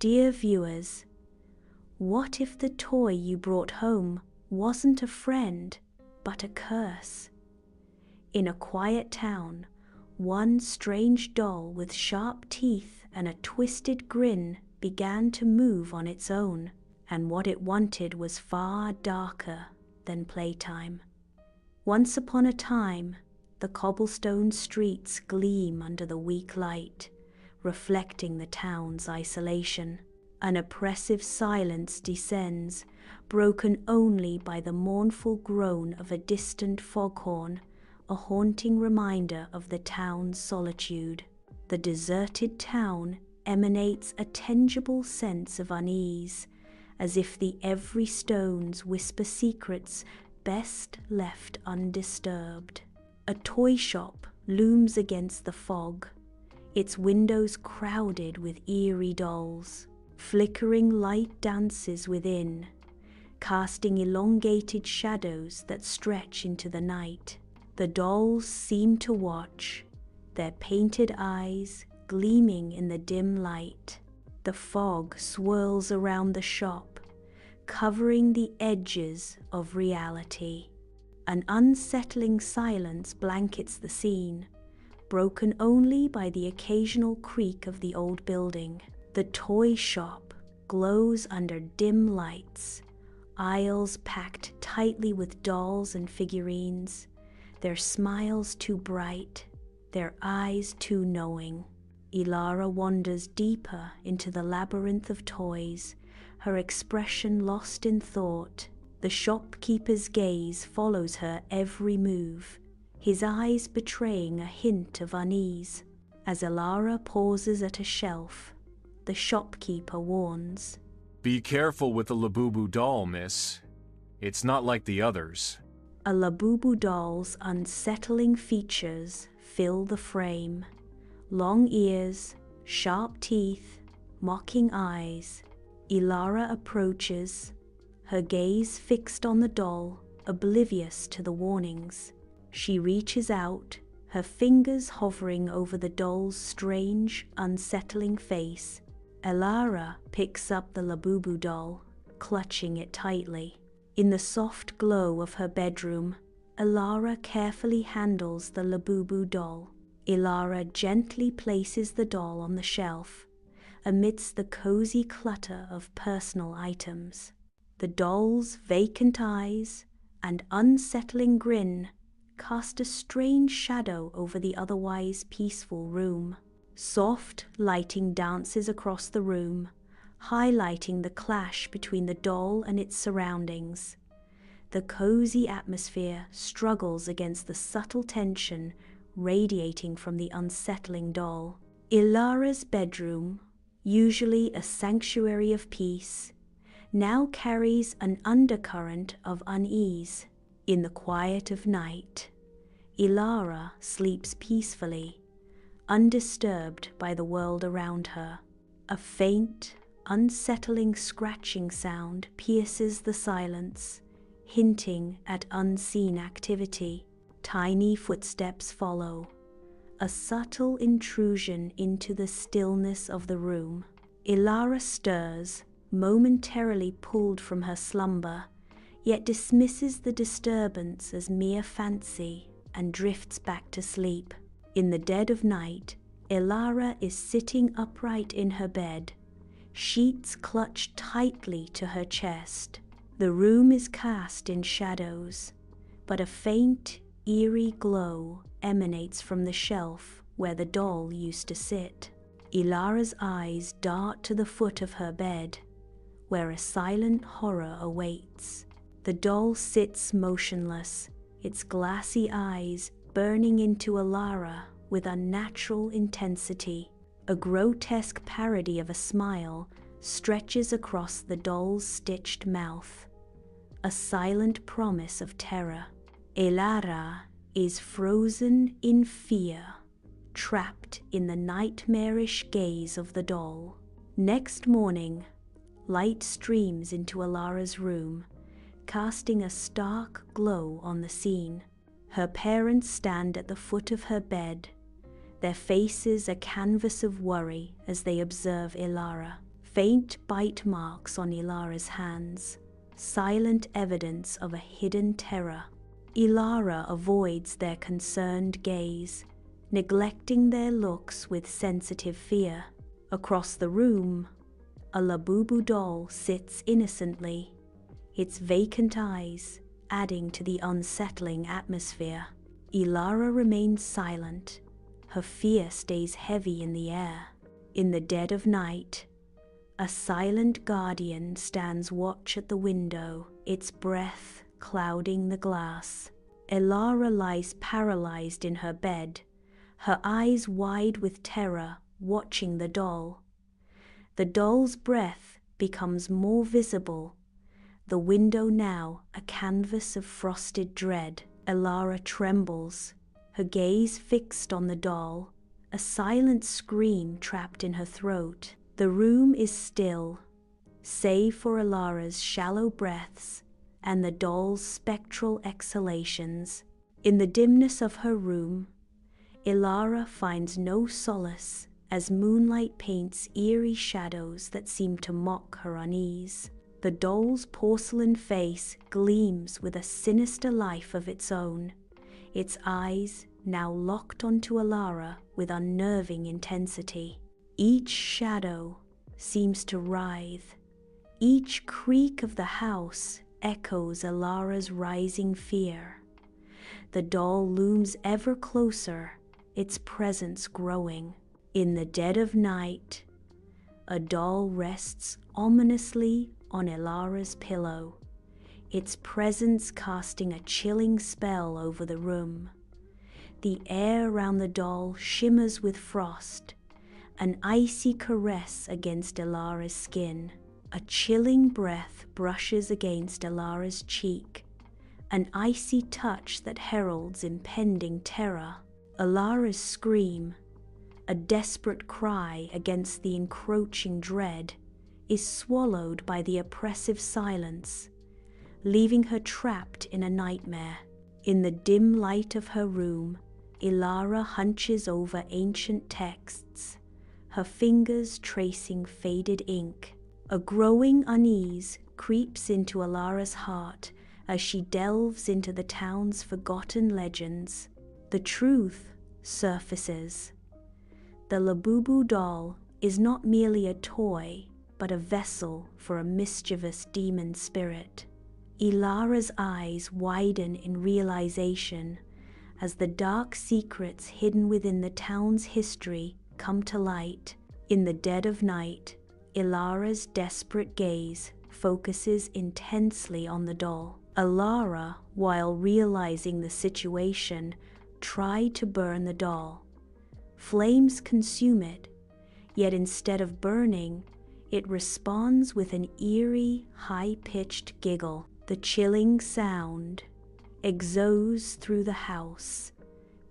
Dear viewers, what if the toy you brought home wasn't a friend, but a curse? In a quiet town, one strange doll with sharp teeth and a twisted grin began to move on its own, and what it wanted was far darker than playtime. Once upon a time, the cobblestone streets gleam under the weak light, reflecting the town's isolation. An oppressive silence descends, broken only by the mournful groan of a distant foghorn, a haunting reminder of the town's solitude. The deserted town emanates a tangible sense of unease, as if the every stones whisper secrets best left undisturbed. A toy shop looms against the fog, its windows crowded with eerie dolls. Flickering light dances within, casting elongated shadows that stretch into the night. The dolls seem to watch, their painted eyes gleaming in the dim light. The fog swirls around the shop, covering the edges of reality. An unsettling silence blankets the scene, broken only by the occasional creak of the old building. The toy shop glows under dim lights, aisles packed tightly with dolls and figurines, their smiles too bright, their eyes too knowing. Ilara wanders deeper into the labyrinth of toys, her expression lost in thought. The shopkeeper's gaze follows her every move, his eyes betraying a hint of unease. As Ilara pauses at a shelf, the shopkeeper warns. Be careful with the Labubu doll, miss. It's not like the others. A Labubu doll's unsettling features fill the frame. Long ears, sharp teeth, mocking eyes. Ilara approaches, her gaze fixed on the doll, oblivious to the warnings. She reaches out, her fingers hovering over the doll's strange, unsettling face. Ilara picks up the Labubu doll, clutching it tightly. In the soft glow of her bedroom, Ilara carefully handles the Labubu doll. Ilara gently places the doll on the shelf, amidst the cozy clutter of personal items. The doll's vacant eyes and unsettling grin cast a strange shadow over the otherwise peaceful room. Soft lighting dances across the room, highlighting the clash between the doll and its surroundings. The cozy atmosphere struggles against the subtle tension radiating from the unsettling doll. Ilara's bedroom, usually a sanctuary of peace, now carries an undercurrent of unease. In the quiet of night, Ilara sleeps peacefully, undisturbed by the world around her. A faint, unsettling scratching sound pierces the silence, hinting at unseen activity. Tiny footsteps follow, a subtle intrusion into the stillness of the room. Ilara stirs, momentarily pulled from her slumber, yet dismisses the disturbance as mere fancy and drifts back to sleep. In the dead of night, Ilara is sitting upright in her bed, sheets clutched tightly to her chest. The room is cast in shadows, but a faint, eerie glow emanates from the shelf where the doll used to sit. Ilara's eyes dart to the foot of her bed, where a silent horror awaits. The doll sits motionless, its glassy eyes burning into Ilara with unnatural intensity. A grotesque parody of a smile stretches across the doll's stitched mouth, a silent promise of terror. Ilara is frozen in fear, trapped in the nightmarish gaze of the doll. Next morning, light streams into Ilara's room, casting a stark glow on the scene. Her parents stand at the foot of her bed, their faces a canvas of worry as they observe Ilara. faint bite marks on Ilara's hands, silent evidence of a hidden terror. Ilara avoids their concerned gaze, neglecting their looks with sensitive fear. Across the room, a Labubu doll sits innocently, its vacant eyes adding to the unsettling atmosphere. Ilara remains silent, her fear stays heavy in the air. In the dead of night, a silent guardian stands watch at the window, its breath clouding the glass. Ilara lies paralyzed in her bed, her eyes wide with terror, watching the doll. The doll's breath becomes more visible, the window now a canvas of frosted dread. Ilara trembles, her gaze fixed on the doll, a silent scream trapped in her throat. The room is still, save for Ilara's shallow breaths and the doll's spectral exhalations. In the dimness of her room, Ilara finds no solace as moonlight paints eerie shadows that seem to mock her unease. The doll's porcelain face gleams with a sinister life of its own, its eyes now locked onto Ilara with unnerving intensity. Each shadow seems to writhe. Each creak of the house echoes Ilara's rising fear. The doll looms ever closer, its presence growing. In the dead of night, a doll rests ominously on Ilara's pillow, its presence casting a chilling spell over the room. The air around the doll shimmers with frost, an icy caress against Ilara's skin. A chilling breath brushes against Ilara's cheek, an icy touch that heralds impending terror. Ilara's scream, a desperate cry against the encroaching dread, is swallowed by the oppressive silence, leaving her trapped in a nightmare. In the dim light of her room, Ilara hunches over ancient texts, her fingers tracing faded ink. A growing unease creeps into Ilara's heart as she delves into the town's forgotten legends. The truth surfaces. The Labubu doll is not merely a toy, but a vessel for a mischievous demon spirit. Ilara's eyes widen in realization as the dark secrets hidden within the town's history come to light. In the dead of night, Ilara's desperate gaze focuses intensely on the doll. Ilara, while realizing the situation, tried to burn the doll. Flames consume it, yet instead of burning, it responds with an eerie, high-pitched giggle. The chilling sound exudes through the house,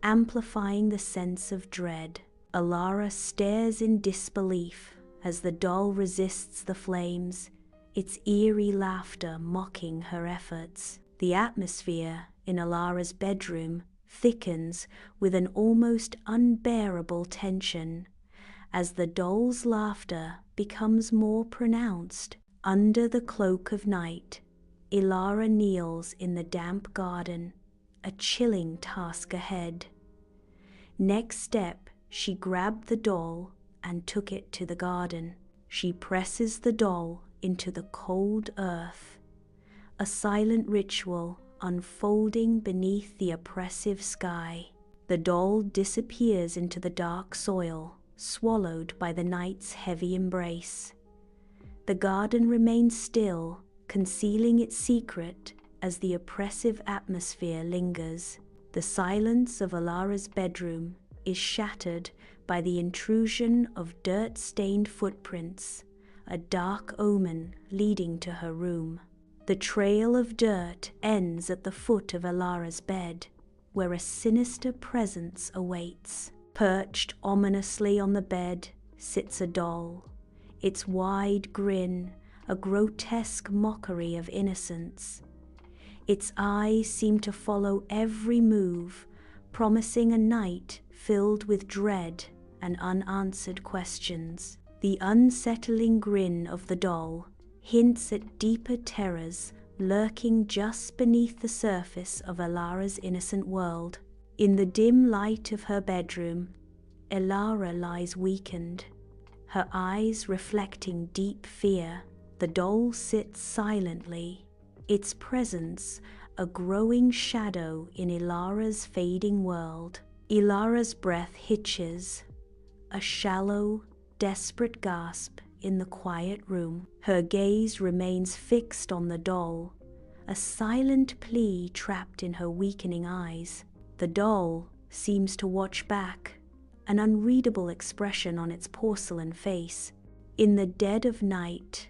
amplifying the sense of dread. Ilara stares in disbelief as the doll resists the flames, its eerie laughter mocking her efforts. The atmosphere in Ilara's bedroom thickens with an almost unbearable tension as the doll's laughter becomes more pronounced. Under the cloak of night, Ilara kneels in the damp garden, a chilling task ahead. Next step, she grabbed the doll and took it to the garden. She presses the doll into the cold earth, a silent ritual unfolding beneath the oppressive sky. The doll disappears into the dark soil, swallowed by the night's heavy embrace. The garden remains still, concealing its secret as the oppressive atmosphere lingers. The silence of Ilara's bedroom is shattered by the intrusion of dirt-stained footprints, a dark omen leading to her room. The trail of dirt ends at the foot of Ilara's bed, where a sinister presence awaits. Perched ominously on the bed sits a doll, its wide grin a grotesque mockery of innocence. Its eyes seem to follow every move, promising a night filled with dread and unanswered questions. The unsettling grin of the doll hints at deeper terrors lurking just beneath the surface of Elara's innocent world. In the dim light of her bedroom, Elara lies weakened, her eyes reflecting deep fear. The doll sits silently, its presence a growing shadow in Elara's fading world. Elara's breath hitches, a shallow, desperate gasp in the quiet room. Her gaze remains fixed on the doll, a silent plea trapped in her weakening eyes. The doll seems to watch back, an unreadable expression on its porcelain face. In the dead of night,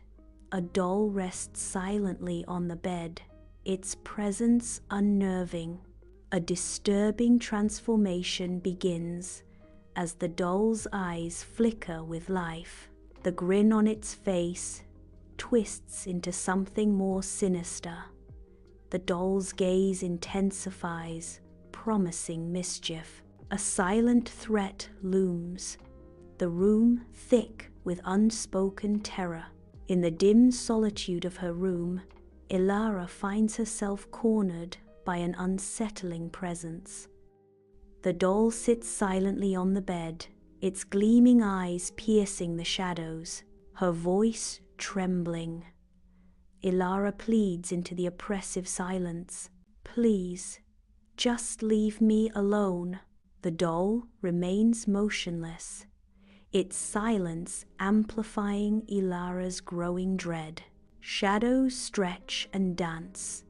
a doll rests silently on the bed, its presence unnerving. A disturbing transformation begins as the doll's eyes flicker with life. The grin on its face twists into something more sinister. The doll's gaze intensifies, promising mischief. A silent threat looms, the room thick with unspoken terror. In the dim solitude of her room, Elara finds herself cornered by an unsettling presence. The doll sits silently on the bed, its gleaming eyes piercing the shadows, her voice trembling. Elara pleads into the oppressive silence. "Please, just leave me alone." The doll remains motionless, its silence amplifying Elara's growing dread. Shadows stretch and dance,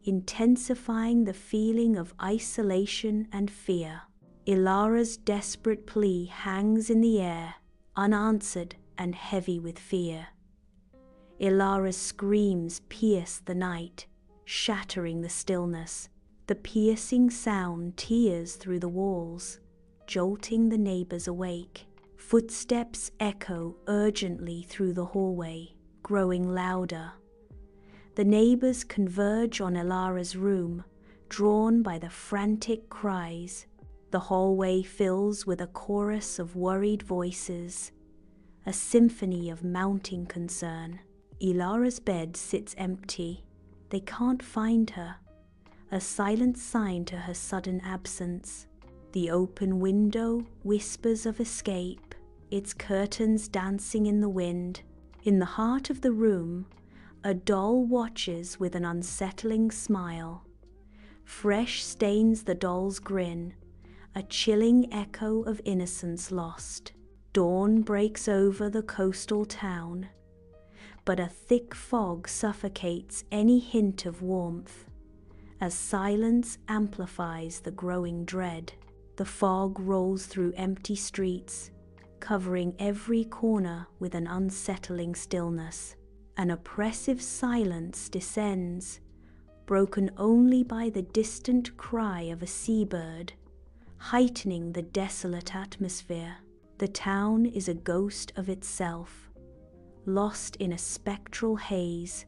intensifying the feeling of isolation and fear. Elara's desperate plea hangs in the air, unanswered and heavy with fear. Elara's screams pierce the night, shattering the stillness. The piercing sound tears through the walls, jolting the neighbors awake. Footsteps echo urgently through the hallway, growing louder. The neighbors converge on Elara's room, drawn by the frantic cries. The hallway fills with a chorus of worried voices, a symphony of mounting concern. Elara's bed sits empty. They can't find her, a silent sign to her sudden absence. The open window whispers of escape, its curtains dancing in the wind. In the heart of the room, a doll watches with an unsettling smile. Fresh stains the doll's grin, a chilling echo of innocence lost. Dawn breaks over the coastal town, but a thick fog suffocates any hint of warmth, as silence amplifies the growing dread. The fog rolls through empty streets, covering every corner with an unsettling stillness. An oppressive silence descends, broken only by the distant cry of a seabird, heightening the desolate atmosphere. The town is a ghost of itself, lost in a spectral haze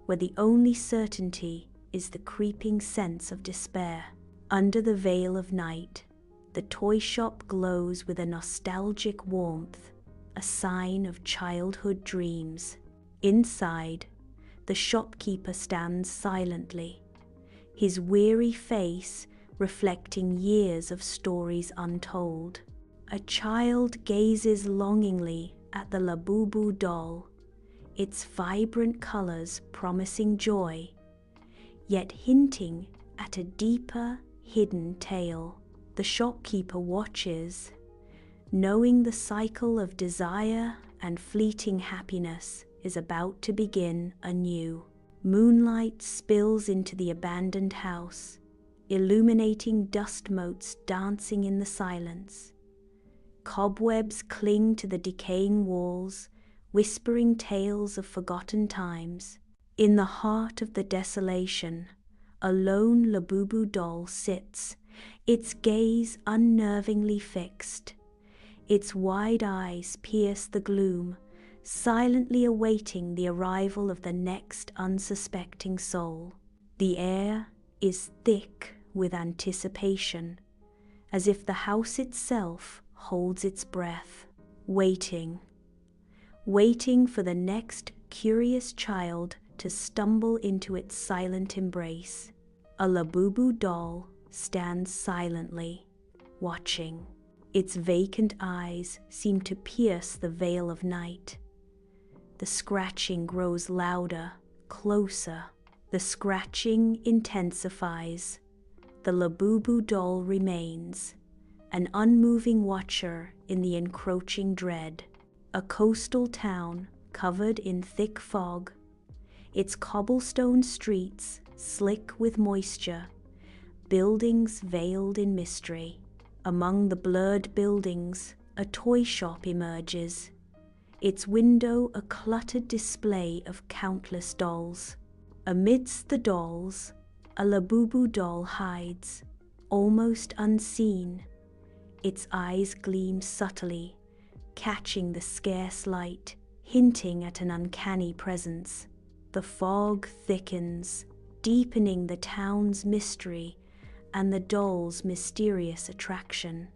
where the only certainty is the creeping sense of despair. Under the veil of night, the toy shop glows with a nostalgic warmth, a sign of childhood dreams. Inside, the shopkeeper stands silently, his weary face reflecting years of stories untold. A child gazes longingly at the Labubu doll, its vibrant colors promising joy, yet hinting at a deeper, hidden tale. The shopkeeper watches, knowing the cycle of desire and fleeting happiness is about to begin anew. Moonlight spills into the abandoned house, illuminating dust motes dancing in the silence. Cobwebs cling to the decaying walls, whispering tales of forgotten times. In the heart of the desolation, a lone Labubu doll sits, its gaze unnervingly fixed. Its wide eyes pierce the gloom, silently awaiting the arrival of the next unsuspecting soul. The air is thick with anticipation, as if the house itself holds its breath, waiting waiting for the next curious child to stumble into its silent embrace. A Labubu doll stands silently, watching. Its vacant eyes seem to pierce the veil of night. The scratching grows louder, closer. The scratching intensifies. The Labubu doll remains, an unmoving watcher in the encroaching dread. A coastal town covered in thick fog, its cobblestone streets slick with moisture, buildings veiled in mystery. Among the blurred buildings, a toy shop emerges, its window a cluttered display of countless dolls. Amidst the dolls, a Labubu doll hides, almost unseen. Its eyes gleam subtly, catching the scarce light, hinting at an uncanny presence. The fog thickens, deepening the town's mystery and the doll's mysterious attraction.